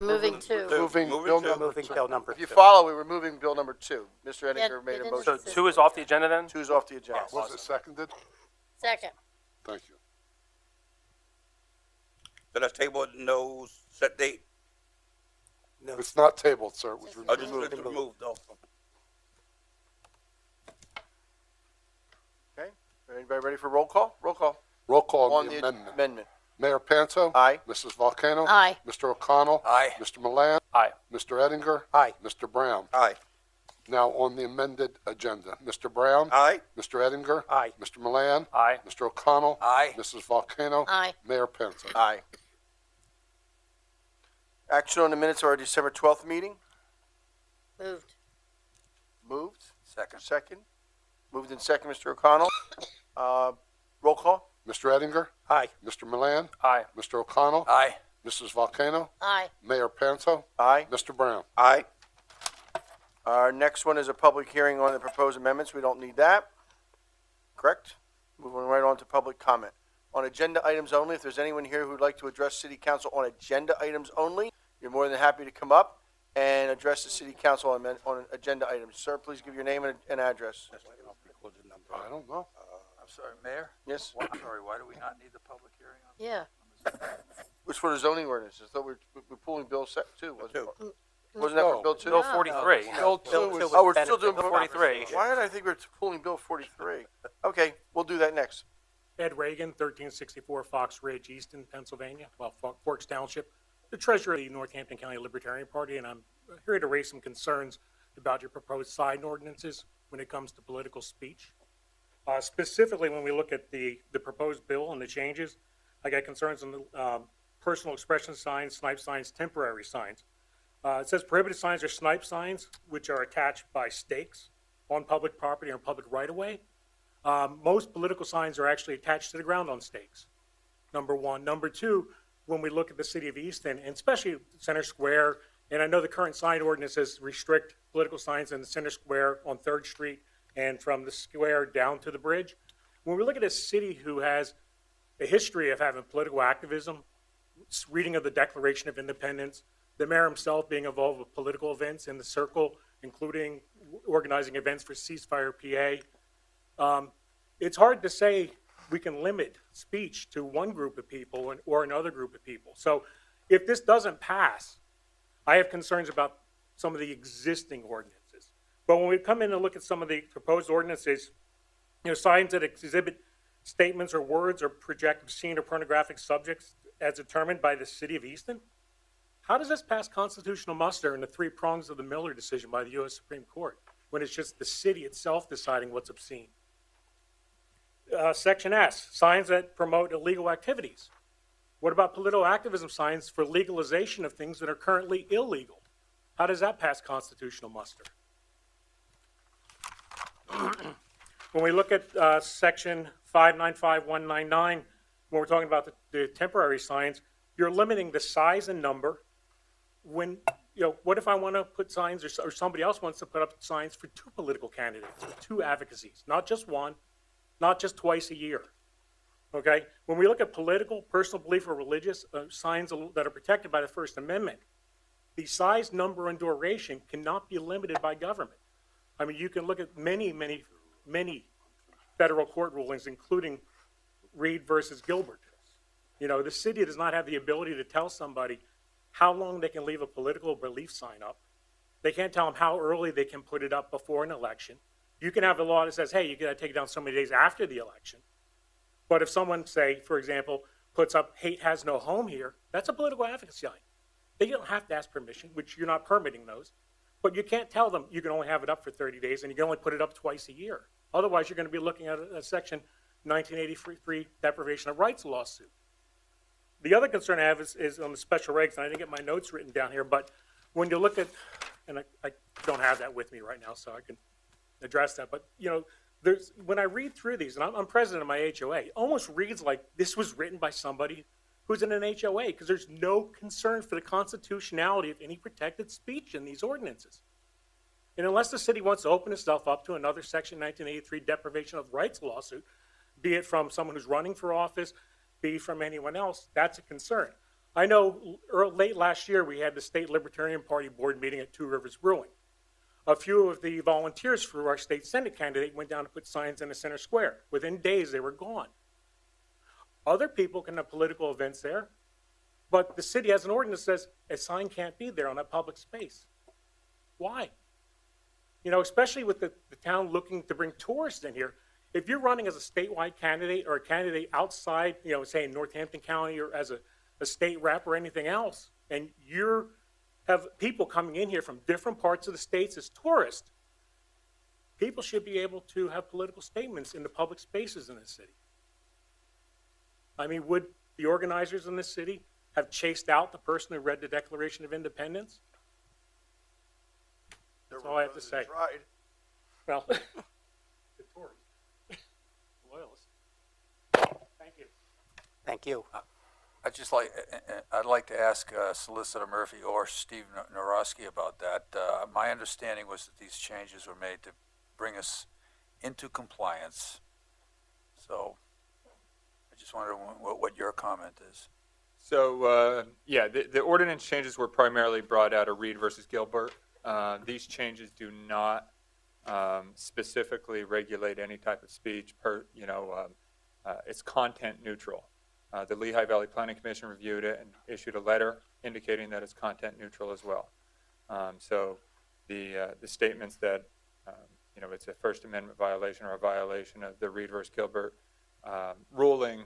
Moving to. Moving bill number If you two. follow, we were moving bill number 2. Mr. Yeah, Eddinger made a it motion. is. So 2 is off the agenda then? 2's off the agenda. Was it seconded? Second. Thank you. So that's table, no set date? No, It's not tabled, sir. It was Oh, removed. just removed, though. Okay. Anybody ready for roll call? Roll call. Roll call On on the the amendment. amendment. Mayor Panto? Aye. Mrs. Volcano? Aye. Mr. O'Connell? Aye. Mr. Milan? Aye. Mr. Eddinger? Aye. Mr. Brown? Aye. Now on the amended agenda. Mr. Brown? Aye. Mr. Eddinger? Aye. Mr. Milan? Aye. Mr. O'Connell? Aye. Mrs. Volcano? Aye. Mayor Panto? Aye. Action on the minutes of our December 12th meeting. Moved. Moved. Second. Second. Moved in second, Mr. O'Connell. Roll call. Mr. Eddinger? Aye. Mr. Milan? Aye. Mr. O'Connell? Aye. Mrs. Volcano? Aye. Mayor Panto? Aye. Mr. Brown? Aye. Our next one is a public hearing on the proposed amendments. We don't need that. Correct? Moving right on to public comment. On agenda items only, if there's anyone here who'd like to address city council on agenda items only, you're more than happy to come up and address the city council on agenda items. Sir, please give your name and address. I don't know. I'm sorry, Mayor? Yes? I'm sorry, why do we not need the public hearing on Yeah. Which for the zoning ordinance? I thought we're pulling Bill 2, wasn't it? Two. Wasn't that for No. Bill 2? Bill 43. Bill 2 Bill is. two. Oh, we're still doing Bill 43. Why did I think we were pulling Bill 43? Okay, we'll do that next. Ed Reagan, 1364 Fox Ridge, Easton, Pennsylvania, Forks Township, the treasurer of the Northampton County Libertarian Party, and I'm here to raise some concerns about your proposed sign ordinances when it comes to political speech. Specifically, when we look at the proposed bill and the changes, I got concerns on the personal expression signs, snipe signs, temporary signs. It says prohibited signs are snipe signs, which are attached by stakes on public property or public right-of-way. Most political signs are actually attached to the ground on stakes, number one. Number two, when we look at the city of Easton, and especially Center Square, and I know the current sign ordinances restrict political signs in the Center Square on 3rd Street and from the square down to the bridge. When we look at a city who has a history of having political activism, reading of the Declaration of Independence, the mayor himself being involved with political events in the circle, including organizing events for Ceasefire PA, it's hard to say we can limit speech to one group of people or another group of people. So if this doesn't pass, I have concerns about some of the existing ordinances. But when we come in and look at some of the proposed ordinances, signs that exhibit statements or words or project obscene or pornographic subjects as determined by the city of Easton, how does this pass constitutional muster in the 3 prongs of the Miller decision by the U.S. Supreme Court when it's just the city itself deciding what's obscene? Section S, signs that promote illegal activities. What about political activism signs for legalization of things that are currently illegal? How does that pass constitutional muster? When we look at section 595199, when we're talking about the temporary signs, you're limiting the size and number. When, what if I want to put signs or somebody else wants to put up signs for 2 political candidates, or 2 advocacies, not just one, not just twice a year, okay? When we look at political, personal belief, or religious signs that are protected by the First Amendment, the size, number, and duration cannot be limited by government. I mean, you can look at many federal court rulings, including Reed versus Gilbert. The city does not have the ability to tell somebody how long they can leave a political belief sign up. They can't tell them how early they can put it up before an election. You can have a law that says, hey, you got to take it down so many days after the election. But if someone, say, for example, puts up hate has no home here, that's a political advocacy sign. They don't have to ask permission, which you're not permitting those. But you can't tell them you can only have it up for 30 days and you can only put it up twice a year. Otherwise, you're going to be looking at a section 1983 deprivation of rights lawsuit. The other concern I have is on the special regs, and I didn't get my notes written down here, but when you look at, and I don't have that with me right now, so I can address that, but when I read through these, and I'm president of my HOA, it almost reads like this was written by somebody who's in an HOA, because there's no concern for the constitutionality of any protected speech in these ordinances. And unless the city wants to open itself up to another section 1983 deprivation of rights lawsuit, be it from someone who's running for office, be from anyone else, that's a concern. I know late last year, we had the State Libertarian Party board meeting at Two Rivers Brewing. A few of the volunteers for our state Senate candidate went down to put signs in the center square. Within days, they were gone. Other people can have political events there, but the city has an ordinance that says a sign can't be there on that public space. Why? You know, especially with the town looking to bring tourists in here. If you're running as a statewide candidate or a candidate outside, you know, say in Northampton County or as a state rep or anything else, and you have people coming in here from different parts of the states as tourists, people should be able to have political statements in the public spaces in this city. I mean, would the organizers in this city have chased out the person who read the Declaration of Independence? That's all I have to say. Tried. Well, the Tories, loyalists. Thank you. Thank you. I'd like to ask Solicitor Murphy or Steve Norosky about that. My understanding was that these changes were made to bring us into compliance. So I just wonder what your comment is. So, the ordinance changes were primarily brought out of Reed versus Gilbert. These changes do not specifically regulate any type of speech. It's content neutral. The Lehigh Valley Planning Commission reviewed it and issued a letter indicating that it's content neutral as well. So the statements that it's a First Amendment violation or a violation of the Reed versus Gilbert ruling,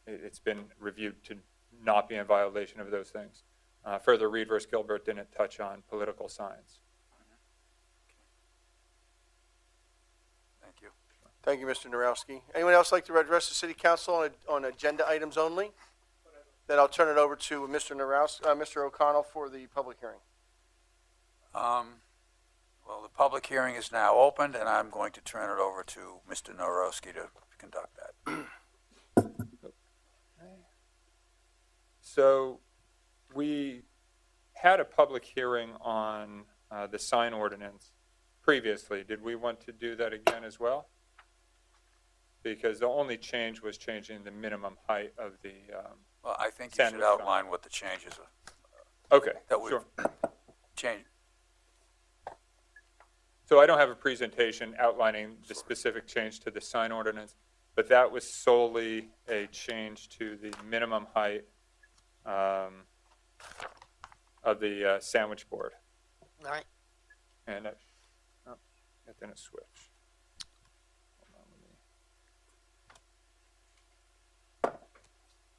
it's been reviewed to not be in violation of those things. Further, Reed versus Gilbert didn't touch on political signs. Thank you. Thank you, Mr. Narowski. Anyone else like to address the city council on agenda items only? Then I'll turn it over to Mr. O'Connell for the public hearing. Well, the public hearing is now opened, and I'm going to turn it over to Mr. Norosky to conduct that. So we had a public hearing on the sign ordinance previously. Did we want to do that again as well? Because the only change was changing the minimum height of the, Well, I think you should Sandwich sign. outline what the changes are. okay, That would sure. change. So I don't have a presentation outlining the specific change to the sign ordinance, but that was solely a change to the minimum height of the sandwich board. All right. And it didn't switch. Hold on, let me.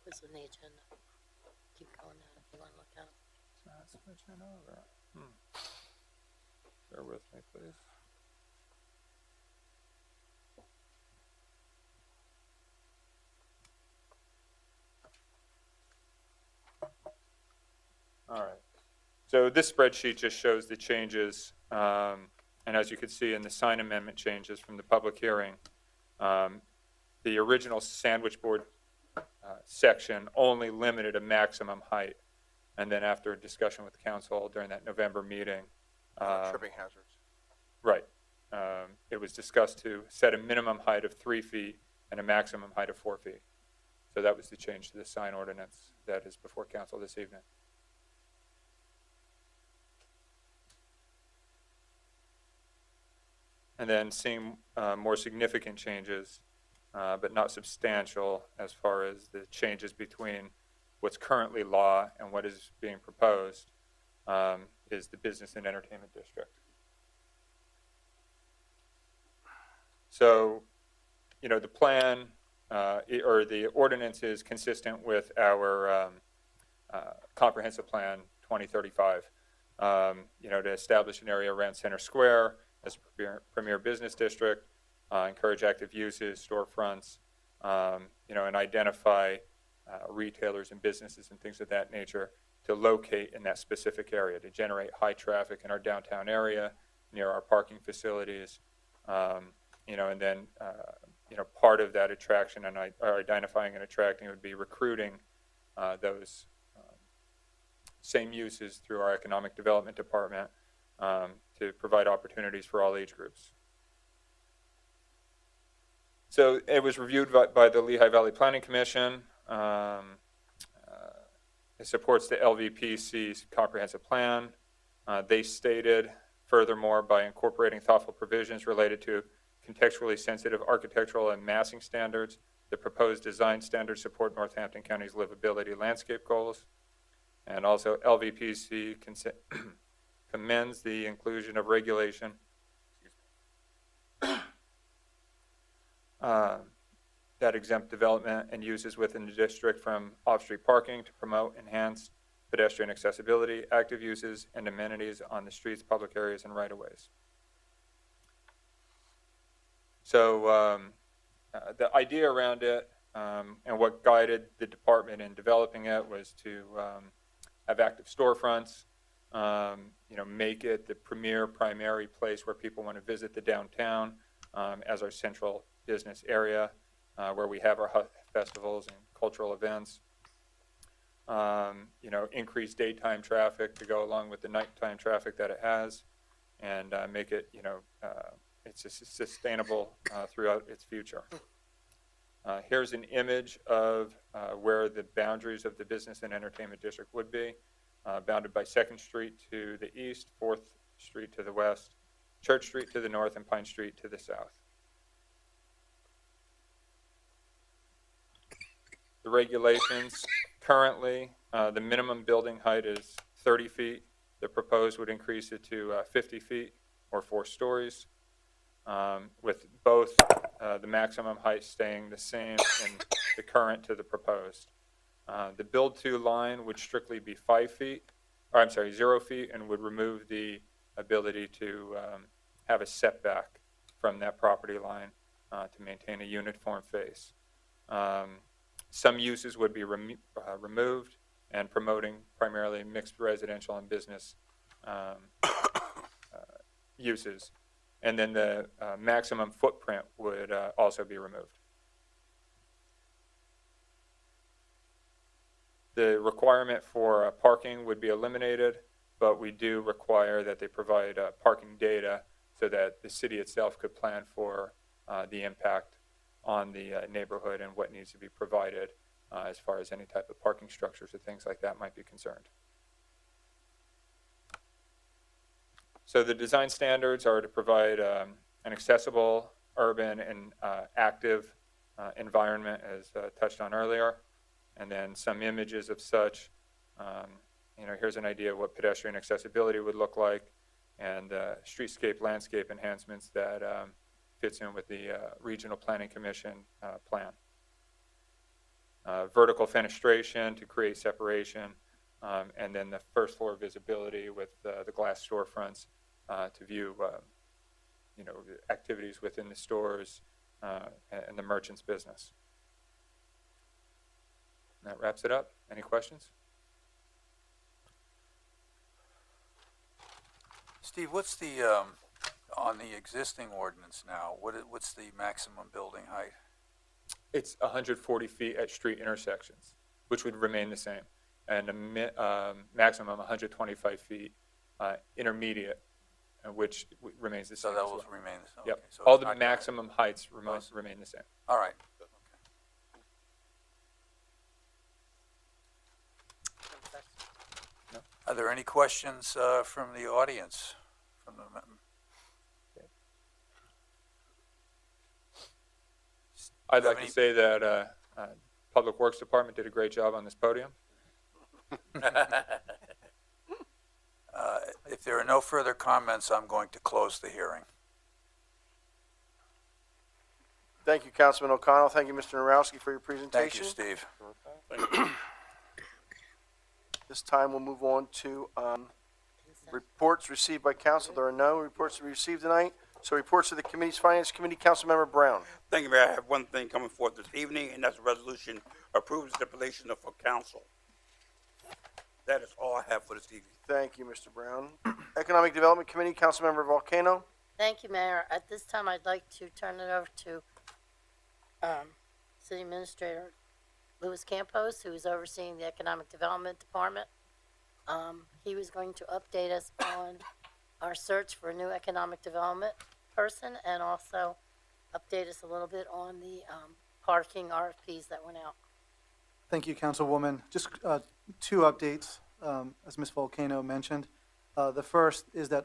What's in the agenda? Keep going down if you want to look at it. It's not switching over. Bear with me, please. All right. So this spreadsheet just shows the changes, and as you can see in the sign amendment changes from the public hearing, the original sandwich board section only limited a maximum height, and then after a discussion with council during that November meeting, Tripping hazards. right, it was discussed to set a minimum height of 3 feet and a maximum height of 4 feet. So that was the change to the sign ordinance that is before council this evening. And then seeing more significant changes, but not substantial as far as the changes between what's currently law and what is being proposed, is the business and entertainment district. So, the plan or the ordinance is consistent with our comprehensive plan 2035. To establish an area around Center Square as a premier business district, encourage active uses, storefronts, and identify retailers and businesses and things of that nature to locate in that specific area to generate high traffic in our downtown area, near our parking facilities, and then, part of that attraction and identifying and attracting would be recruiting those same uses through our economic development department to provide opportunities for all age groups. So it was reviewed by the Lehigh Valley Planning Commission, It supports the LVPC's comprehensive plan. They stated, furthermore, by incorporating thoughtful provisions related to contextually sensitive architectural and massing standards, the proposed design standards support Northampton County's livability landscape goals. And also LVPC commends the inclusion of regulation that exempt development and uses within the district from off-street parking to promote enhanced pedestrian accessibility, active uses, and amenities on the streets, public areas, and right-of-ways. So the idea around it and what guided the department in developing it was to have active storefronts, make it the premier primary place where people want to visit the downtown as our central business area, where we have our festivals and cultural events. Increase daytime traffic to go along with the nighttime traffic that it has, and make it, it's sustainable throughout its future. Here's an image of where the boundaries of the business and entertainment district would be, bounded by 2nd Street to the east, 4th Street to the west, Church Street to the north, and Pine Street to the south. The regulations, currently, the minimum building height is 30 feet. The proposed would increase it to 50 feet or 4 stories, with both the maximum height staying the same in the current to the proposed. The build-to line would strictly be 0 feet, and would remove the ability to have a setback from that property line to maintain a uniform face. Some uses would be removed, and promoting primarily mixed residential and business uses. And then the maximum footprint would also be removed. The requirement for parking would be eliminated, but we do require that they provide parking data so that the city itself could plan for the impact on the neighborhood and what needs to be provided as far as any type of parking structures or things like that might be concerned. So the design standards are to provide an accessible, urban, and active environment, as touched on earlier. And then some images of such. Here's an idea of what pedestrian accessibility would look like, and streetscape landscape enhancements that fits in with the Regional Planning Commission plan. Vertical fenestration to create separation, and then the first floor visibility with the glass storefronts to view activities within the stores and the merchant's business. And that wraps it up. Any questions? Steve, what's the, on the existing ordinance now, what's the maximum building height? It's 140 feet at street intersections, which would remain the same, and a maximum 125 feet intermediate, which remains the same. So that as will well. remain the same? Yep. Okay, so All it's the not gonna- maximum heights remain the same. All right. Are there any questions from the audience? From the I'd like any- to say that Public Works Department did a great job on this podium. If there are no further comments, I'm going to close the hearing. Thank you, Councilman O'Connell. Thank you, Mr. Narowski, for your presentation. Thank you, Steve. This time we'll move on to reports received by council. There are no reports to be received tonight. So reports to the committee's Finance Committee, Councilmember Brown. Thank you, Mayor. I have one thing coming forth this evening, and that's a resolution approving stipulation for council. That is all I have for this evening. Thank you, Mr. Brown. Economic Development Committee, Councilmember Volcano. Thank you, Mayor. At this time, I'd like to turn it over to City Administrator Louis Campos, who is overseeing the Economic Development Department. He was going to update us on our search for a new economic development person, and also update us a little bit on the parking RFPs that went out. Thank you, Councilwoman. Just two updates, as Ms. Volcano mentioned. The first is that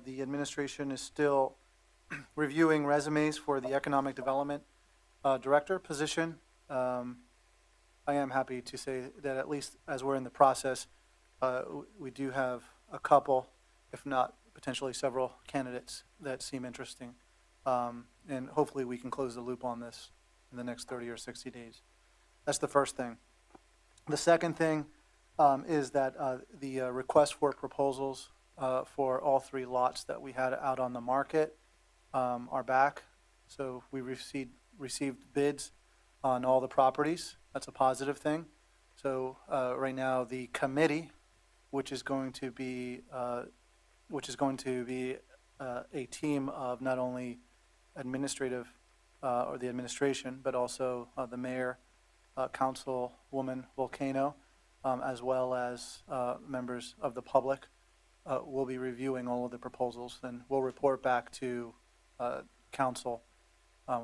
the administration is still reviewing resumes for the Economic Development Director position. I am happy to say that at least as we're in the process, we do have a couple, if not potentially several candidates that seem interesting. And hopefully we can close the loop on this in the next 30 or 60 days. That's the first thing. The second thing is that the request for proposals for all three lots that we had out on the market are back. So we received bids on all the properties. That's a positive thing. So right now the committee, which is going to be a team of not only administrative or the administration, but also the mayor, Councilwoman Volcano, as well as members of the public, will be reviewing all of the proposals, and we'll report back to council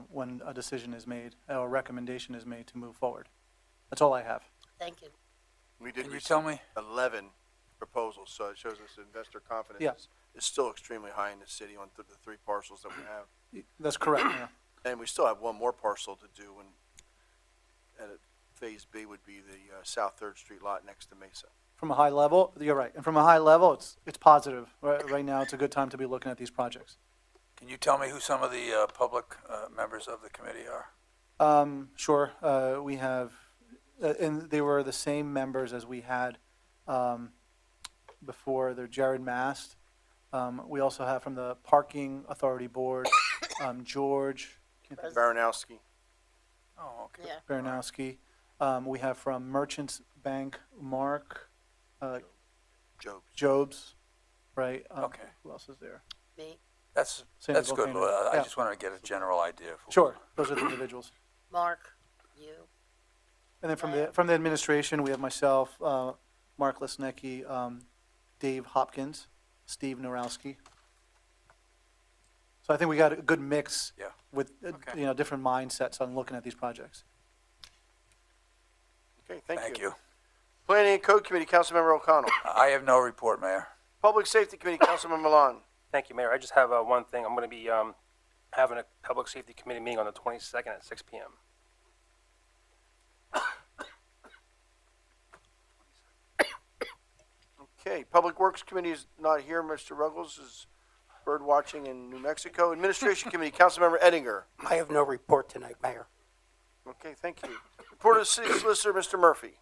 when a decision is made or a recommendation is made to move forward. That's all I have. Thank you. We did Can you receive tell me? 11 proposals, so it shows us investor confidence Yeah. is still extremely high in the city on the three parcels that we have. That's correct, Mayor. And we still have one more parcel to do, and Phase B would be the South Third Street lot next to Mesa. From a high level, you're right. And from a high level, it's positive. Right now, it's a good time to be looking at these projects. Can you tell me who some of the public members of the committee are? Sure. We have, and they were the same members as we had before. They're Jared Mast. We also have from the Parking Authority Board, George Baranowski. Oh, okay. Yeah. Baranowski. We have from Merchants Bank, Mark Jobs, right? Okay. Who else is there? Me, That's Sandy good. Volcano. I Yeah. just wanted to get a general idea. Of Sure, those are the individuals. Mark, you. And then from the administration, we have myself, Mark Lesnicki, Dave Hopkins, Steve Norowski. So I think we got a good mix Yeah. with, Okay. different mindsets on looking at these projects. Okay, Thank thank you. you. Planning and Code Committee, Councilmember O'Connell. I have no report, Mayor. Public Safety Committee, Councilmember Milan. Thank you, Mayor. I just have one thing. I'm going to be having a Public Safety Committee meeting on the 22nd at 6 p.m. Okay, Public Works Committee is not here. Mr. Ruggles is bird watching in New Mexico. Administration Committee, Councilmember Eddinger. I have no report tonight, Mayor. Okay, thank you. Report of the City Solicitor, Mr. Murphy.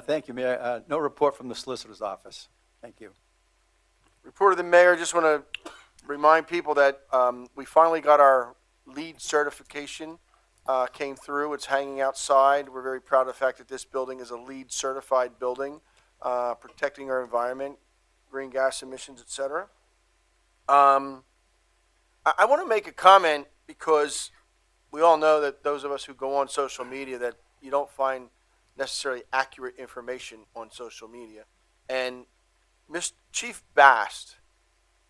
Thank you, Mayor. No report from the Solicitor's Office. Thank you. Report of the Mayor, just want to remind people that we finally got our LEED certification, came through. It's hanging outside. We're very proud of the fact that this building is a LEED certified building, protecting our environment, green gas emissions, et cetera. I want to make a comment because we all know that those of us who go on social media that you don't find necessarily accurate information on social media. And Chief Bast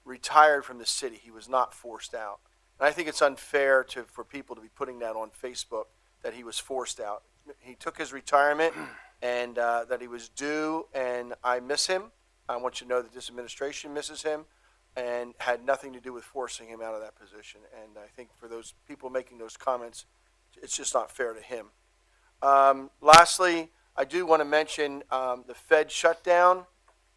retired from the city. He was not forced out. And I think it's unfair for people to be putting that on Facebook that he was forced out. He took his retirement and that he was due, and I miss him. I want you to know that this administration misses him and had nothing to do with forcing him out of that position. And I think for those people making those comments, it's just not fair to him. Lastly, I do want to mention the Fed shutdown.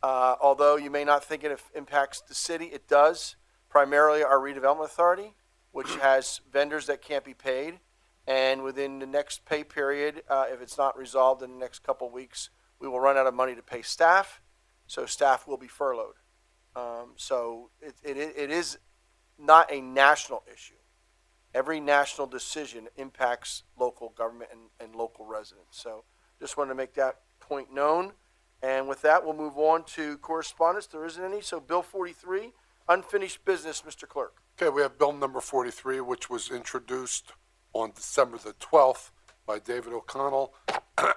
Although you may not think it impacts the city, it does. Primarily our redevelopment authority, which has vendors that can't be paid. And within the next pay period, if it's not resolved in the next couple of weeks, we will run out of money to pay staff. So staff will be furloughed. So it is not a national issue. Every national decision impacts local government and local residents. So just wanted to make that point known. And with that, we'll move on to correspondence. There isn't any. So Bill 43, unfinished business, Mr. Clerk. Okay, we have Bill number 43, which was introduced on December the 12th by David O'Connell,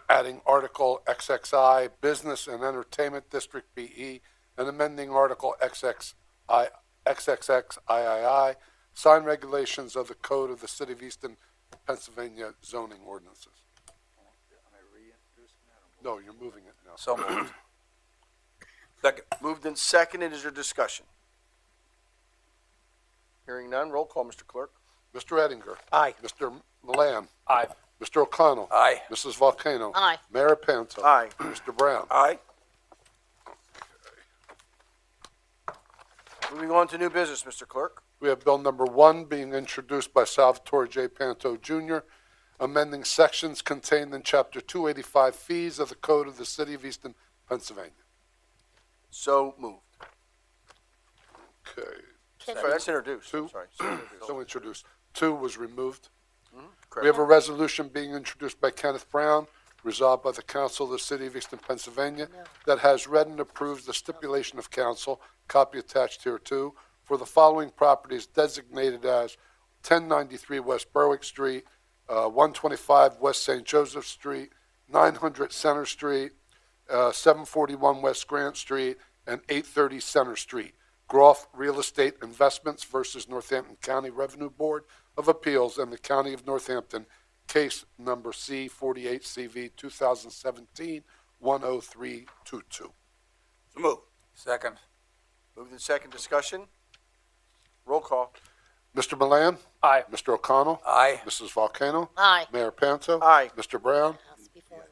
adding Article XXI, Business and Entertainment District BE, and amending Article XXXIII, sign regulations of the Code of the City of Easton, Pennsylvania zoning ordinances. No, you're moving it now. So moved. Second. Moved and seconded. Is there discussion? Hearing none. Roll call, Mr. Clerk. Mr. Ettinger. Aye. Mr. Milan. Aye. Mr. O'Connell. Aye. Mrs. Volcano. Aye. Mayor Panto. Aye. Mr. Brown. Aye. Moving on to new business, Mr. Clerk. We have bill number 1 being introduced by Salvatore J. Panto Jr., amending sections contained in chapter 285 fees of the Code of the City of Easton, Pennsylvania. So moved. Okay, Can- Sorry, that's introduced. Two. Sorry. So introduced. so introduced. 2 was removed. Correct. We have a resolution being introduced by Kenneth Brown, resolved by the Council of the City of Easton, Pennsylvania, that has read and approves the stipulation of council, copy attached here too, for the following properties designated as 1093 West Berwick Street, 125 West St. Joseph Street, 900 Center Street, 741 West Grant Street, and 830 Center Street. Groff Real Estate Investments versus Northampton County Revenue Board of Appeals and the County of Northampton, case number C48CV 2017-10322. So move. Second. Moved and second. Discussion. Roll call. Mr. Milan? Aye. Mr. O'Connell? Aye. Mrs. Volcano? Aye. Mayor Panto? Aye. Mr. Brown? That's before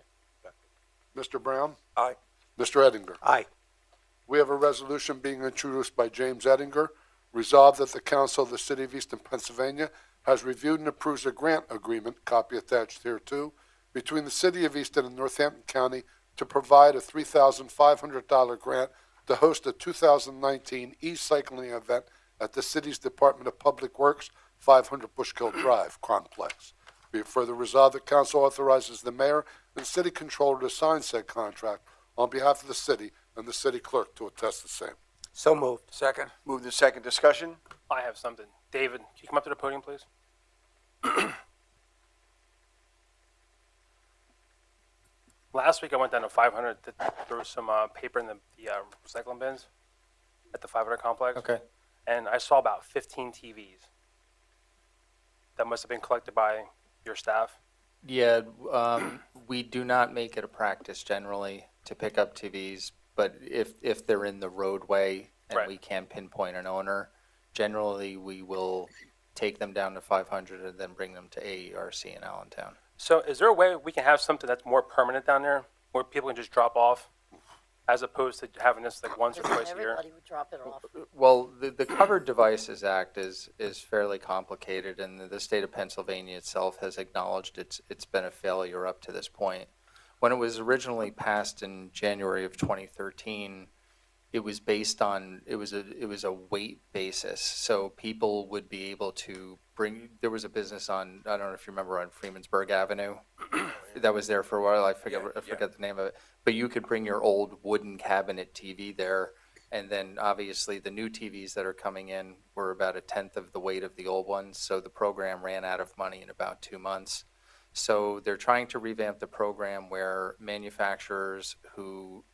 Mr. Brown? Aye. Mr. Ettinger? Aye. We have a resolution being introduced by James Ettinger, resolved that the Council of the City of Easton, Pennsylvania, has reviewed and approves a grant agreement, copy attached here too, between the City of Easton and Northampton County to provide a $3,500 grant to host a 2019 e-cycling event at the city's Department of Public Works, 500 Bushkill Drive, Complex. Be it further resolved that council authorizes the mayor and city controller to sign said contract on behalf of the city and the city clerk to attest the same. So moved. Second. Moved and second. Discussion. I have something. David, can you come up to the podium, please? Last week I went down to 500 to throw some paper in the recycling bins at the 500 complex. Okay. And I saw about 15 TVs that must have been collected by your staff. Yeah, we do not make it a practice generally to pick up TVs, but if they're in the roadway and Right. we can pinpoint an owner, generally we will take them down to 500 and then bring them to AERC in Allentown. So is there a way we can have something that's more permanent down there where people can just drop off as opposed to having this like once or Because twice a year? everybody would drop it off. Well, the Covered Devices Act is fairly complicated, and the state of Pennsylvania itself has acknowledged it's been a failure up to this point. When it was originally passed in January of 2013, it was based on it was a weight basis, so people would be able to bring. There was a business on, I don't know if you remember, on Freemansburg Avenue that was there for a while. I forget the name of it, but you could bring your old wooden cabinet TV there. And then obviously the new TVs that are coming in were about a tenth of the weight of the old ones. So the program ran out of money in about 2 months. So they're trying to revamp the program where manufacturers who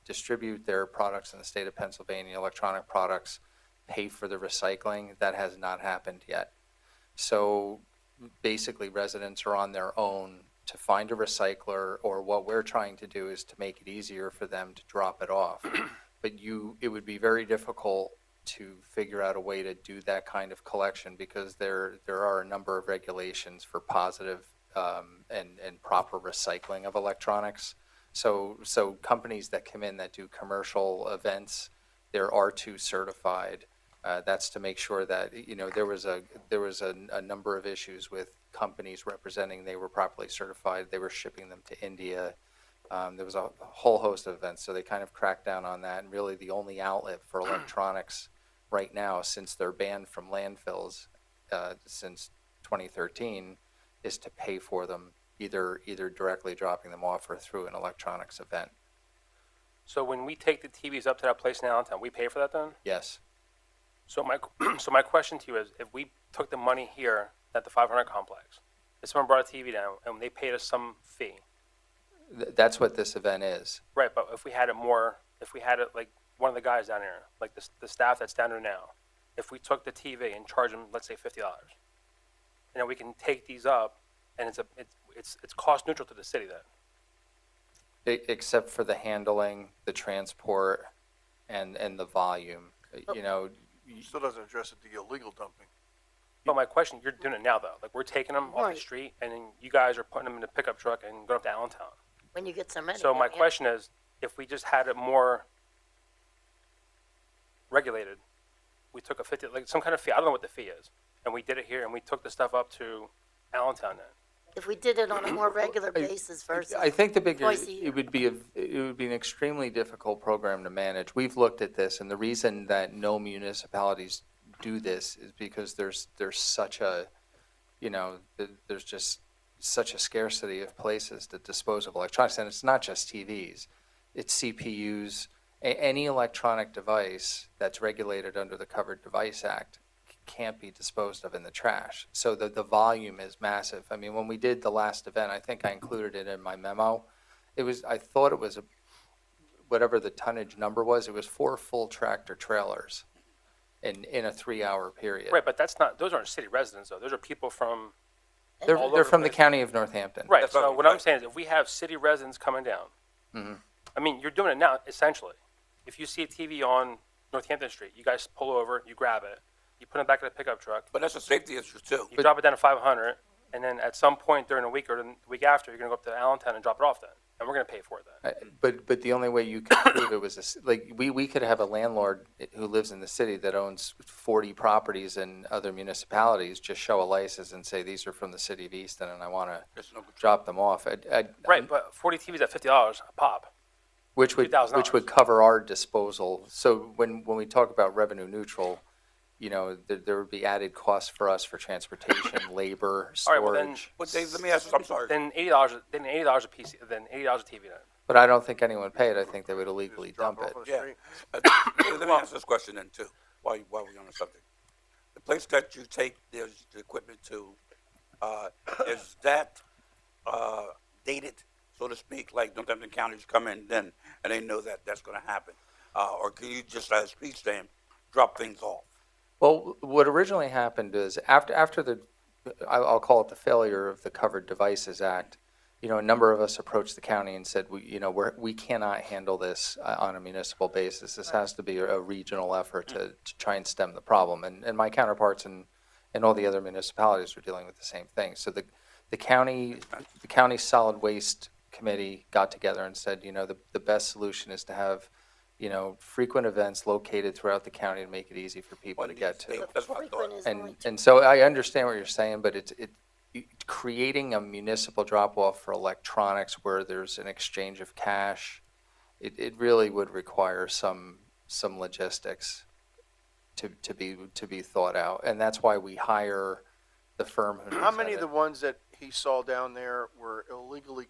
distribute their products in the state of Pennsylvania, electronic products, pay for the recycling. That has not happened yet. So basically residents are on their own to find a recycler, or what we're trying to do is to make it easier for them to drop it off. But it would be very difficult to figure out a way to do that kind of collection because there are a number of regulations for positive and proper recycling of electronics. So companies that come in that do commercial events, they're R2 certified. That's to make sure that there was a number of issues with companies representing they were properly certified. They were shipping them to India. There was a whole host of events, so they kind of cracked down on that. And really, the only outlet for electronics right now, since they're banned from landfills since 2013, is to pay for them, either directly dropping them off or through an electronics event. So when we take the TVs up to that place in Allentown, we pay for that then? Yes. So my question to you is, if we took the money here at the 500 complex, if someone brought a TV down and they paid us some fee, That's what this event is. right? But if we had it like one of the guys down there, like the staff that's down there now, if we took the TV and charged them, let's say $50, and then we can take these up, and it's cost neutral to the city then. except for the handling, the transport, and the volume. You know, Still doesn't address the illegal dumping. But my question, you're doing it now though. Like we're taking them off the Right. street, and then you guys are putting them in a pickup truck and going up to Allentown. When you get so many. So my yeah. question is, if we just had it more regulated, we took a 50, like some kind of fee. I don't know what the fee is, and we did it here, and we took the stuff up to Allentown then. If we did it on a more regular basis versus. I think the bigger, twice a year. it would be an extremely difficult program to manage. We've looked at this, and the reason that no municipalities do this is because there's such a, you know, there's just such a scarcity of places to dispose of electronics, and it's not just TVs, it's CPUs, any electronic device that's regulated under the Covered Device Act can't be disposed of in the trash. So the volume is massive. I mean, when we did the last event, I think I included it in my memo. I thought it was whatever the tonnage number was, it was 4 full tractor trailers in a 3-hour period. Right, but those aren't city residents though. Those are people from. They're, all over they're the from the place. county of Northampton. Right. That's So right, what I'm right. saying is, if we have city residents coming down, Mhm. I mean, you're doing it now essentially. If you see a TV on Northampton Street, you guys pull over, you grab it, you put it back in a pickup truck, But that's a safety issue too. you drop it down to 500, and then at some point during the week or the week after, you're gonna go up to Allentown and drop it off then, and we're gonna pay for it then. But the only way you could prove it was this, like we could have a landlord who lives in the city that owns 40 properties in other municipalities, just show a license and say these are from the city of Easton and I want to There's no control. drop them off. Right, but 40 TVs at $50 a pop. which would $2,000. cover our disposal. So when we talk about revenue neutral, you know, there would be added costs for us for transportation, labor, All right, well then, storage. But Dave, let me ask you, I'm sorry. then $80, then $80 a PC, then $80 a TV then. But I don't think anyone would pay it. I think they would illegally Just drop dump off it. on the Yeah. street. Let me ask this question then too, while we're on the subject. The place that you take the equipment to, is that, dated, so to speak? Like Northampton counties come in then, and they know that that's gonna happen? Or can you just, as speed stamp, drop things off? Well, what originally happened is after the, I'll call it the failure of the Covered Devices Act, you know, a number of us approached the county and said, we cannot handle this on a municipal basis. This has to be a regional effort to try and stem the problem. And my counterparts and all the other municipalities were dealing with the same thing. So the county solid waste committee got together and said, you know, the best solution is to have, you know, frequent events located throughout the county to make it easy for people to get to. That's what I thought. Frequent is only And so I understand what you're saying, but it's creating a municipal drop-off for electronics where there's an exchange of cash, it really would require some logistics to be thought out. And that's why we hire the firm who How knows many of to- the ones that he saw down there were illegally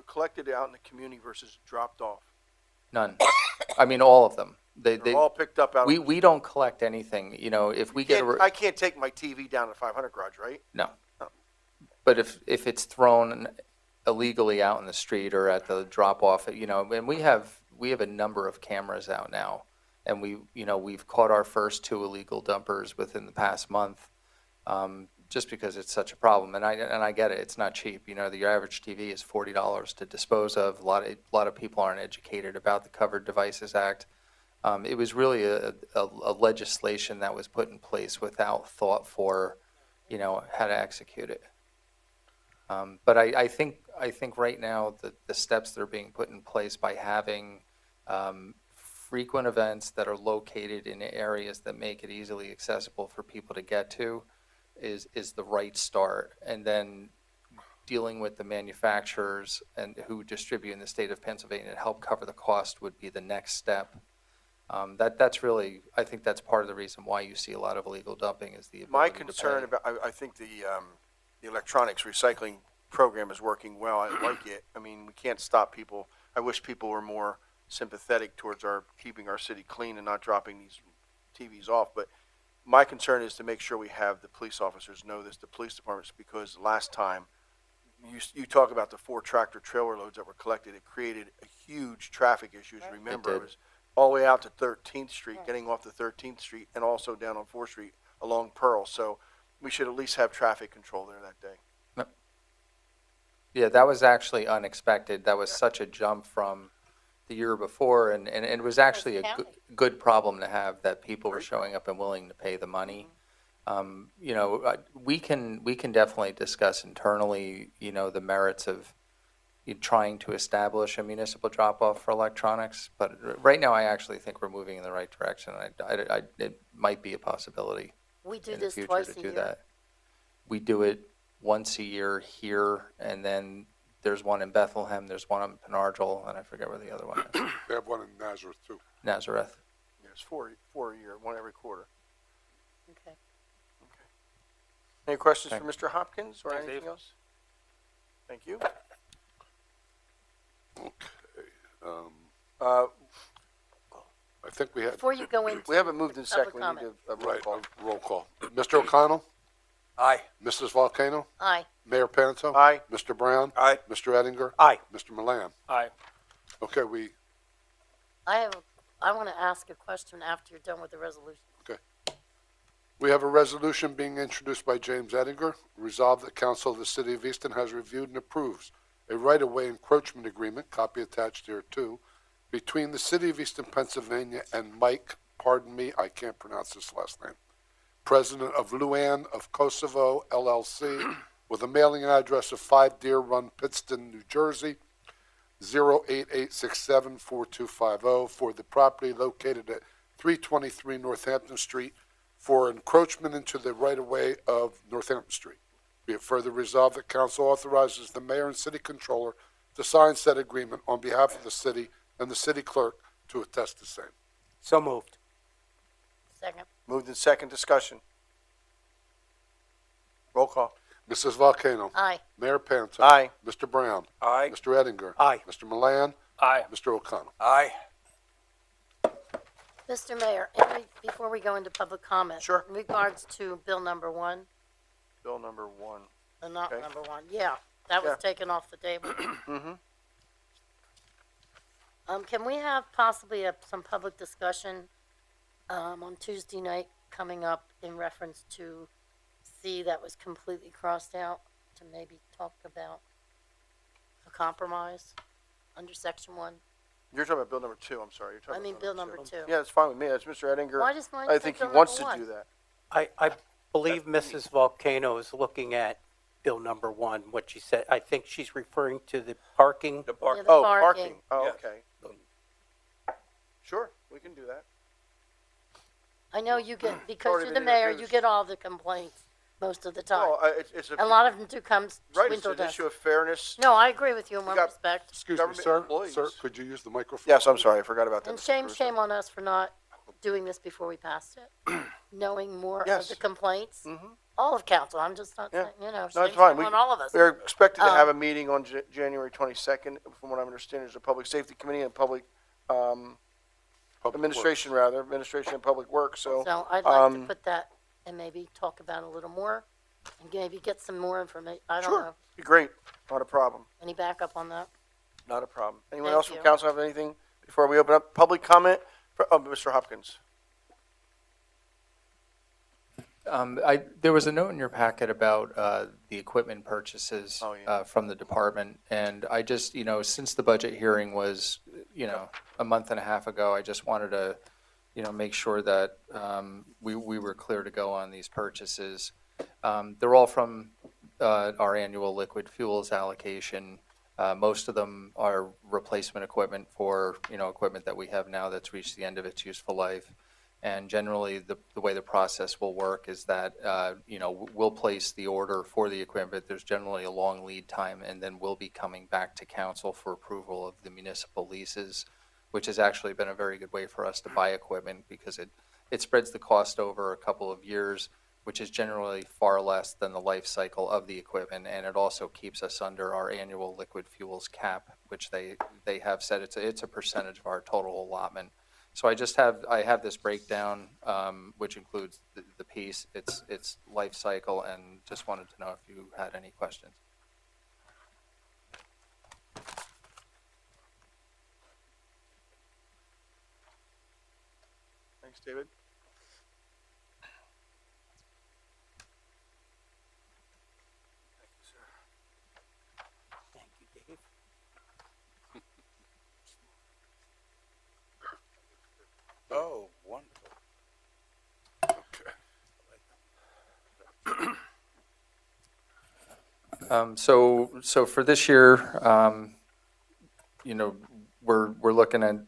collected out in the community versus dropped off? None. I mean, all of them. They're all picked up out. We don't collect anything, you know, if we get a. I can't take my TV down to 500 garage, right? No. Oh. But if it's thrown illegally out in the street or at the drop-off, you know, and we have a number of cameras out now, and we've caught our first 2 illegal dumpers within the past month, just because it's such a problem. And I get it, it's not cheap. You know, your average TV is $40 to dispose of. A lot of people aren't educated about the Covered Devices Act. It was really a legislation that was put in place without thought for, you know, how to execute it. But I think right now the steps that are being put in place by having frequent events that are located in areas that make it easily accessible for people to get to is the right start. And then dealing with the manufacturers and who distribute in the state of Pennsylvania to help cover the cost would be the next step. That's really, I think that's part of the reason why you see a lot of illegal dumping is the My ability to concern pay. about, I think the electronics recycling program is working well. I like it. I mean, we can't stop people. I wish people were more sympathetic towards keeping our city clean and not dropping these TVs off. But my concern is to make sure we have the police officers know this, the police departments, because last time you talk about the 4 tractor trailer loads that were collected, it created a huge traffic issues. Remember, did. it was all the way out to 13th Street, getting off the 13th Street, and also down on 4th Street along Pearl. So we should at least have traffic control there that day. Yeah, that was actually unexpected. That was such a jump from the year before, and it was actually a County. good problem to have, that people were showing up and willing to pay the money. We can definitely discuss internally, the merits of trying to establish a municipal drop-off for electronics, but right now I actually think we're moving in the right direction. It might be a possibility We do in the this future twice to a do year. that. We do it once a year here, and then there's one in Bethlehem, there's one in Penargil, and I forget where the other one is. They have one in Nazareth too. Nazareth. Yes, four a year, one every quarter. Okay. Any questions for Thank- Mr. Hopkins or Thanks, anything Dave. else? Thank you. Um, Uh, I think we had, Before you go into. we haven't moved in second. We need comment. a roll right, call. a roll call. Mr. O'Connell? Aye. Mrs. Volcano? Aye. Mayor Panto? Aye. Mr. Brown? Aye. Mr. Ettinger? Aye. Mr. Milan? Aye. Okay, we, I want to ask a question after you're done with the resolution. we have a resolution being introduced by James Ettinger. Resolved that Council of the City of Easton has reviewed and approves a right-of-way encroachment agreement, copy attached here too, between the City of Easton, Pennsylvania and Mike, pardon me, I can't pronounce this last name, President of Luan of Kosovo LLC, with a mailing address of 5 Deer Run, Pittston, New Jersey, 088674250, for the property located at 323 Northampton Street for encroachment into the right-of-way of Northampton Street. Be it further resolved that council authorizes the mayor and city controller to sign said agreement on behalf of the city and the city clerk to attest the same. So moved. Second. Moved in second, discussion. Roll call. Mrs. Volcano. Aye. Mayor Panto. Aye. Mr. Brown. Aye. Mr. Ettinger. Aye. Mr. Milan. Aye. Mr. O'Connell. Aye. Mr. Mayor, before we go into public comment. Sure. In regards to bill number 1, Bill number 1. not Okay. number 1, yeah, that was Yeah. taken off the table. Mm-hmm. Can we have possibly some public discussion, on Tuesday night coming up in reference to C that was completely crossed out, to maybe talk about a compromise under section 1? You're talking about bill number 2, I'm sorry. You're talking I mean, about bill number 2. Yeah, that's fine with me. That's Mr. Ettinger. Why does mine I say think he bill wants to number do 1? that. I believe Mrs. Volcano is looking at bill number 1, what she said. I think she's referring to the parking. The park. Yeah, the Oh, parking. parking. Oh, Yes. okay. Sure, we can do that. I know you get, because already you're the been mayor, you introduced. get all the complaints most of the time. No, it's a, A lot of them do come right, it's window an dust. issue of fairness. No, I agree with you in We one got- respect. Excuse me, Government sir. employees. Sir, could you use the microphone? Yes, I'm sorry, I forgot about that. And Mr. shame, Caruso. shame on us for not doing this before we passed it. Knowing more of Yes. the complaints. Mhm. All of council, I'm just not Yeah. saying, No, shame, it's fine. shame on all of us. We're expected to have a Um, meeting on January 22nd. From what I'm understanding, there's a public safety committee and public, Public administration rather, administration and public works, so. So I'd like to um, put that and maybe talk about it a little more and maybe get some more information. I don't Sure, know. be great, not a problem, Any backup on that? not a problem. Anyone Thank else from you. council have anything before we open up public comment? Mr. Hopkins. There was a note in your packet about the equipment purchases Oh, yeah. from the department, and I just, since the budget hearing was, a month and a half ago, I just wanted to, make sure that we were clear to go on these purchases. They're all from our annual liquid fuels allocation. Most of them are replacement equipment for, equipment that we have now that's reached the end of its useful life. And generally, the way the process will work is that, we'll place the order for the equipment. There's generally a long lead time, and then we'll be coming back to council for approval of the municipal leases, which has actually been a very good way for us to buy equipment because it spreads the cost over a couple of years, which is generally far less than the life cycle of the equipment. And it also keeps us under our annual liquid fuels cap, which they have said it's a percentage of our total allotment. So I have this breakdown, which includes the piece, its life cycle, and just wanted to know if you had any questions. Thanks, David. wonderful. So for this year, you know, we're looking at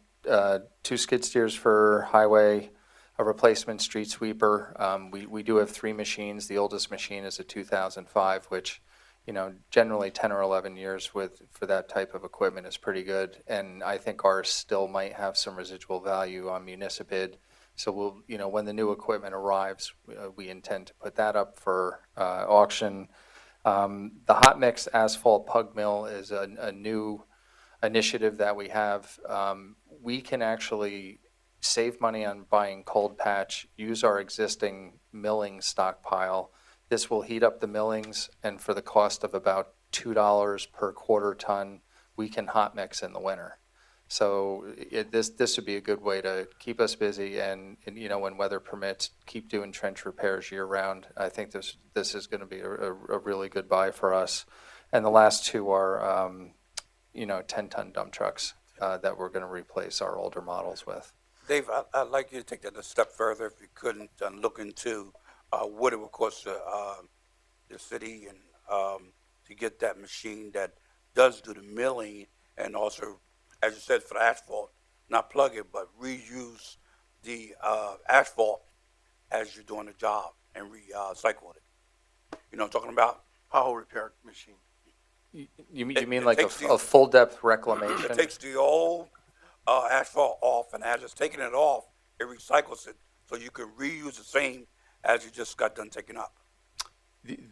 2 skid steers for highway, a replacement street sweeper. We do have 3 machines. The oldest machine is a 2005, which, you know, generally 10 or 11 years for that type of equipment is pretty good. And I think ours still might have some residual value on municipal. So we'll, you know, when the new equipment arrives, we intend to put that up for auction. The hot mix asphalt pug mill is a new initiative that we have. We can actually save money on buying cold patch, use our existing milling stockpile. This will heat up the millings, and for the cost of about $2 per quarter ton, we can hot mix in the winter. So this would be a good way to keep us busy and, you know, when weather permits, keep doing trench repairs year round. I think this is going to be a really good buy for us. And the last 2 are, you know, 10-ton dump trucks that we're going to replace our older models with. Dave, I'd like you to take that a step further, if you couldn't, and look into what it would cost the city and to get that machine that does do the milling, and also, as you said, for the asphalt, not plug it, but reuse the asphalt as you're doing the job and recycle it. You know what I'm talking about? Pothole repair machine. You It mean like takes a full depth reclamation? It takes the old asphalt off, and as it's taking it off, it recycles it, so you can reuse the same as you just got done taking up.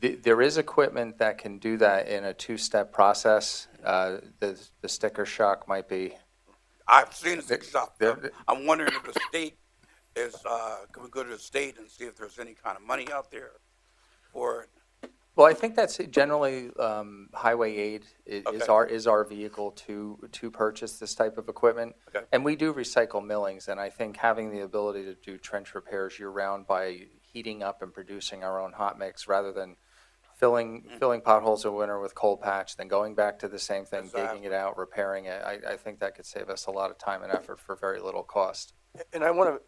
There is equipment that can do that in a 2-step process. The sticker shock might be. I've seen the sticker shock. I'm wondering if the state is, can we go to the state and see if there's any kind of money out there for it? Well, I think that's generally Highway Aid is Okay. our vehicle to purchase this type of equipment. Okay. And we do recycle millings, and I think having the ability to do trench repairs year round by heating up and producing our own hot mix rather than filling potholes in winter with cold patch, then going back to the same thing, digging it out, repairing it. I think that could save us a lot of time and effort for very little cost. And I want to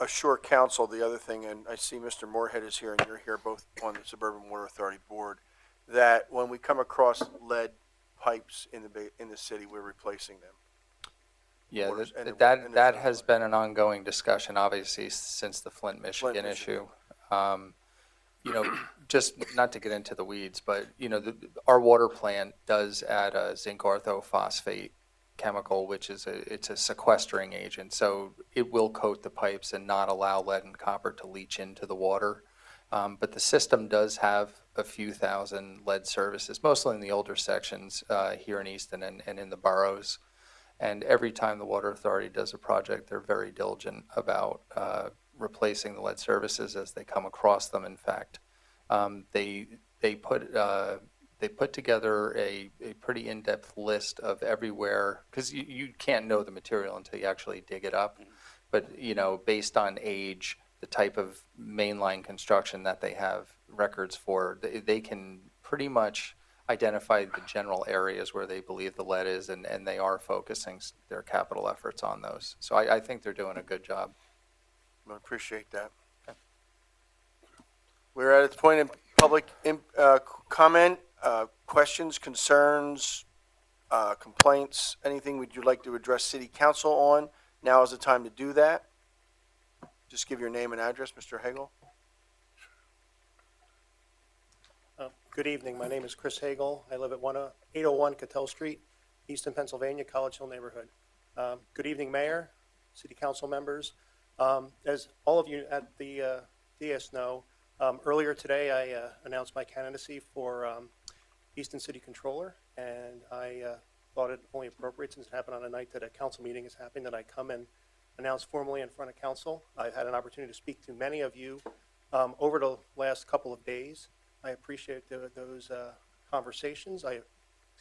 assure council the other thing, and I see Mr. Moorhead is here and you're here both on the Suburban Water Authority Board, that when we come across lead pipes in the city, we're replacing them. Yeah, Waters and the- that and the that flood has zone. been an ongoing discussion, obviously, since the Flint, Michigan Michigan. issue. You know, just not to get into the weeds, but, you know, our water plant does add a zinc orthophosphate chemical, which is it's a sequestering agent. So it will coat the pipes and not allow lead and copper to leach into the water. But the system does have a few thousand lead services, mostly in the older sections here in Easton and in the boroughs. And every time the Water Authority does a project, they're very diligent about replacing the lead services as they come across them. In fact, they put together a pretty in-depth list of everywhere, because you can't know the material until you actually dig it up. But, you know, based on age, the type of mainline construction that they have records for, they can pretty much identify the general areas where they believe the lead is, and they are focusing their capital efforts on those. So I think they're doing a good job. I appreciate that. We're at its point in public comment, questions, concerns, complaints, anything would you like to address city council on? Now is the time to do that. Just give your name and address, Mr. Hagel. Good evening. My name is Chris Hagel. I live at 801 Cattell Street, Easton, Pennsylvania, College Hill neighborhood. Good evening, Mayor, City Council members. As all of you at the DS know, earlier today I announced my candidacy for Easton City Controller, and I thought it only appropriate, since it happened on a night that a council meeting is happening, that I come and announce formally in front of council. I've had an opportunity to speak to many of you over the last couple of days. I appreciate those conversations. A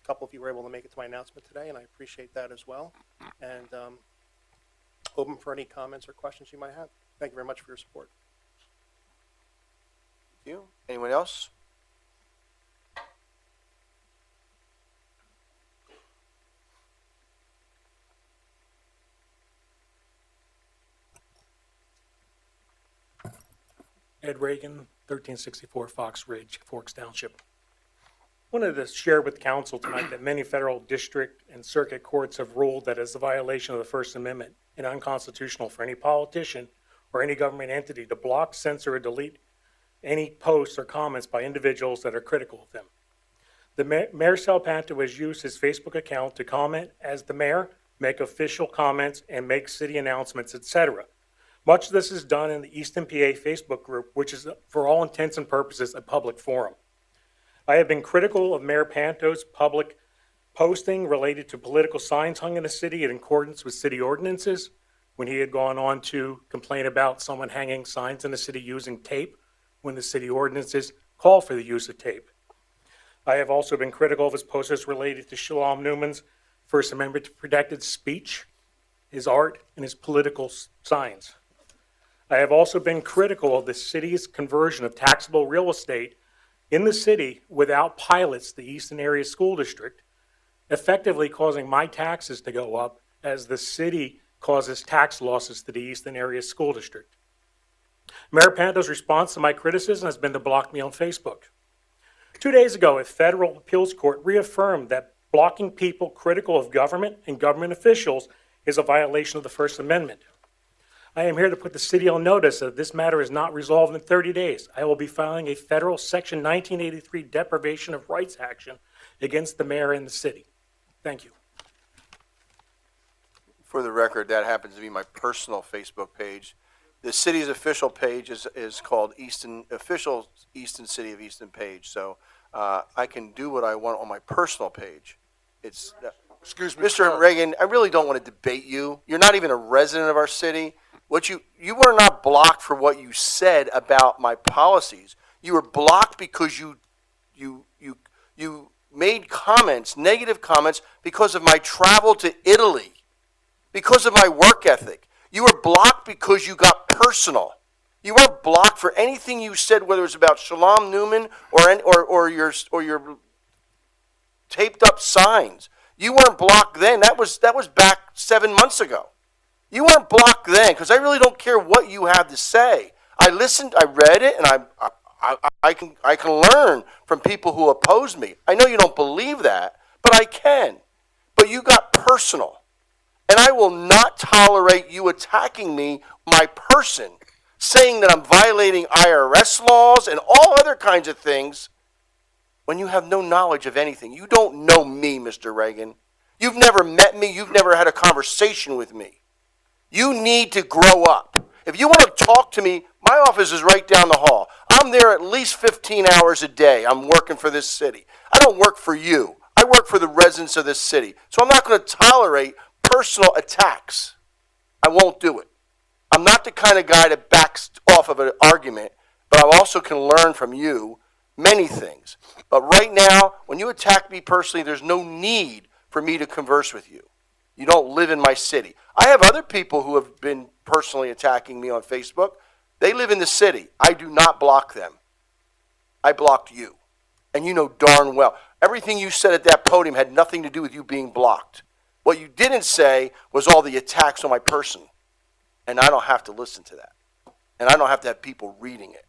couple of you were able to make it to my announcement today, and I appreciate that as well. And open for any comments or questions you might have. Thank you very much for your support. Thank you. Anyone else? Ed Reagan, 1364 Fox Ridge, Forks Township. Wanted to share with council tonight that many federal district and circuit courts have ruled that it's a violation of the First Amendment and unconstitutional for any politician or any government entity to block, censor, or delete any posts or comments by individuals that are critical of them. Mayor Salpanto has used his Facebook account to comment as the mayor, make official comments, and make city announcements, etc. Much of this is done in the Easton, PA Facebook group, which is, for all intents and purposes, a public forum. I have been critical of Mayor Panto's public posting related to political signs hung in the city in accordance with city ordinances, when he had gone on to complain about someone hanging signs in the city using tape, when the city ordinances call for the use of tape. I have also been critical of his posters related to Shalom Newman's First Amendment protected speech, his art, and his political signs. I have also been critical of the city's conversion of taxable real estate in the city without pilots, the Easton Area School District, effectively causing my taxes to go up as the city causes tax losses to the Easton Area School District. Mayor Panto's response to my criticism has been to block me on Facebook. 2 days ago, a federal appeals court reaffirmed that blocking people critical of government and government officials is a violation of the First Amendment. I am here to put the city on notice that if this matter is not resolved in 30 days, I will be filing a federal Section 1983 deprivation of rights action against the mayor and the city. Thank you. For the record, that happens to be my personal Facebook page. The city's official page is called Easton, official Easton City of Easton page. So I can do what I want on my personal page. It's Excuse me, Mr. sir. Reagan, I really don't want to debate you. You're not even a resident of our city. You were not blocked for what you said about my policies. You were blocked because you made comments, negative comments, because of my travel to Italy, because of my work ethic. You were blocked because you got personal. You weren't blocked for anything you said, whether it was about Shalom Newman or your taped up signs. You weren't blocked then. That was back 7 months ago. You weren't blocked then, because I really don't care what you have to say. I listened, I read it, and I can learn from people who oppose me. I know you don't believe that, but I can. But you got personal. And I will not tolerate you attacking me, my person, saying that I'm violating IRS laws and all other kinds of things when you have no knowledge of anything. You don't know me, Mr. Reagan. You've never met me. You've never had a conversation with me. You need to grow up. If you want to talk to me, my office is right down the hall. I'm there at least 15 hours a day. I'm working for this city. I don't work for you. I work for the residents of this city. So I'm not going to tolerate personal attacks. I won't do it. I'm not the kind of guy that backs off of an argument, but I also can learn from you many things. But right now, when you attack me personally, there's no need for me to converse with you. You don't live in my city. I have other people who have been personally attacking me on Facebook. They live in the city. I do not block them. I blocked you. And you know darn well. Everything you said at that podium had nothing to do with you being blocked. What you didn't say was all the attacks on my person. And I don't have to listen to that. And I don't have to have people reading it.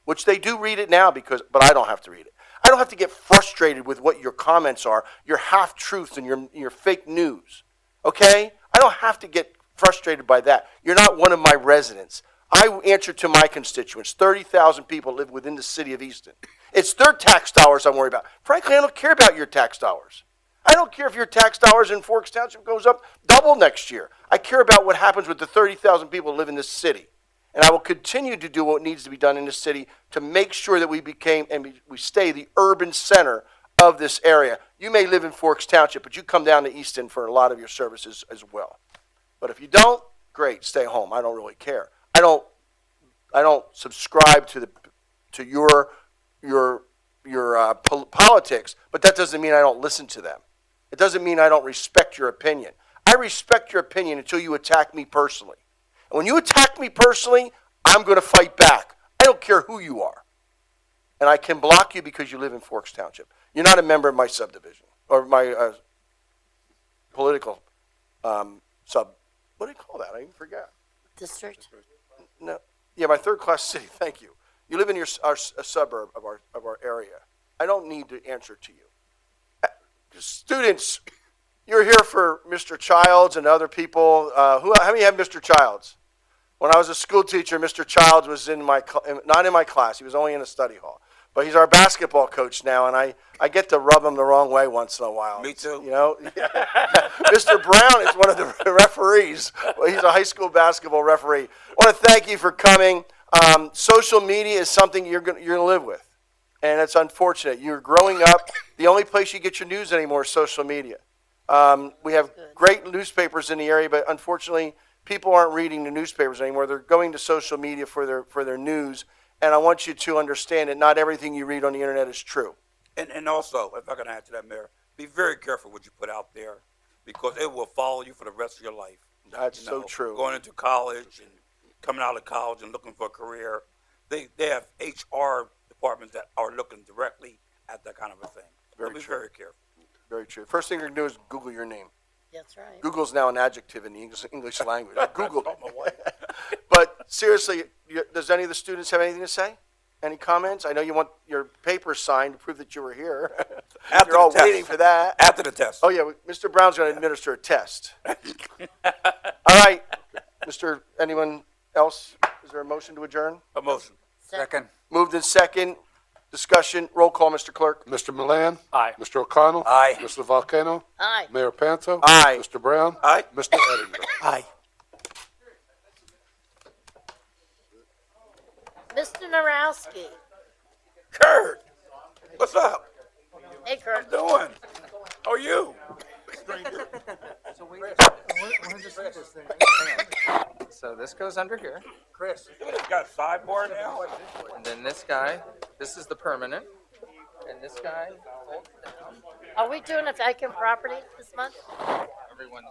Which they do read it now, but I don't have to read it. I don't have to get frustrated with what your comments are, your half-truths and your fake news. Okay? I don't have to get frustrated by that. You're not one of my residents. I answer to my constituents. 30,000 people live within the city of Easton. It's their tax dollars I'm worried about. Frankly, I don't care about your tax dollars. I don't care if your tax dollars in Forks Township goes up double next year. I care about what happens with the 30,000 people who live in this city. And I will continue to do what needs to be done in this city to make sure that we we stay the urban center of this area. You may live in Forks Township, but you come down to Easton for a lot of your services as well. But if you don't, great, stay home. I don't really care. I don't subscribe to your politics, but that doesn't mean I don't listen to them. It doesn't mean I don't respect your opinion. I respect your opinion until you attack me personally. And when you attack me personally, I'm going to fight back. I don't care who you are. And I can block you because you live in Forks Township. You're not a member of my subdivision or my political what do you call that? I even forgot. District? No. Yeah, my third-class city. Thank you. You live in a suburb of our area. I don't need to answer to you. Students, you're here for Mr. Childs and other people. How many have Mr. Childs? When I was a school teacher, Mr. Childs was not in my class. He was only in a study hall. But he's our basketball coach now, and I get to rub him the wrong way once in a while. Me too. You know, Mr. Brown is one of the referees. Well, he's a high school basketball referee. I want to thank you for coming. Social media is something you're gonna live with, and it's unfortunate. You're growing up. The only place you get your news anymore is social media. We have great newspapers in the area, but unfortunately, people aren't reading the newspapers anymore. They're going to social media for their news. And I want you to understand that not everything you read on the internet is true. And also, if I can add to that, Mayor, be very careful what you put out there, because it will follow you for the rest of your life. That's so true. Going into college and coming out of college and looking for a career, they have HR departments that are looking directly at that kind of a thing. So be very careful. Very true. First thing you're going to do is Google your name. That's right. Google's now an adjective in the English language. I Googled it. But seriously, does any of the students have anything to say? Any comments? I know you want your paper signed to prove that you were here. After You're all the test. waiting for that. After the test. Oh, yeah, Mr. Brown's going to administer a test. All right, anyone else? Is there a motion to adjourn? A motion. Second. Moved in second. Discussion. Roll call, Mr. Clerk. Mr. Milan? Aye. Mr. O'Connell? Aye. Mr. Volcano? Aye. Mayor Panto? Aye. Mr. Brown? Aye. Mr. Ettinger? Aye. Mr. Narowski. Kurt, what's up? Hey, Kurt. Doing? How are you? So this goes under here, You got a sidebar now? and then this guy, this is the permanent, and this guy folds down. Are we doing a vacant property this month? Everyone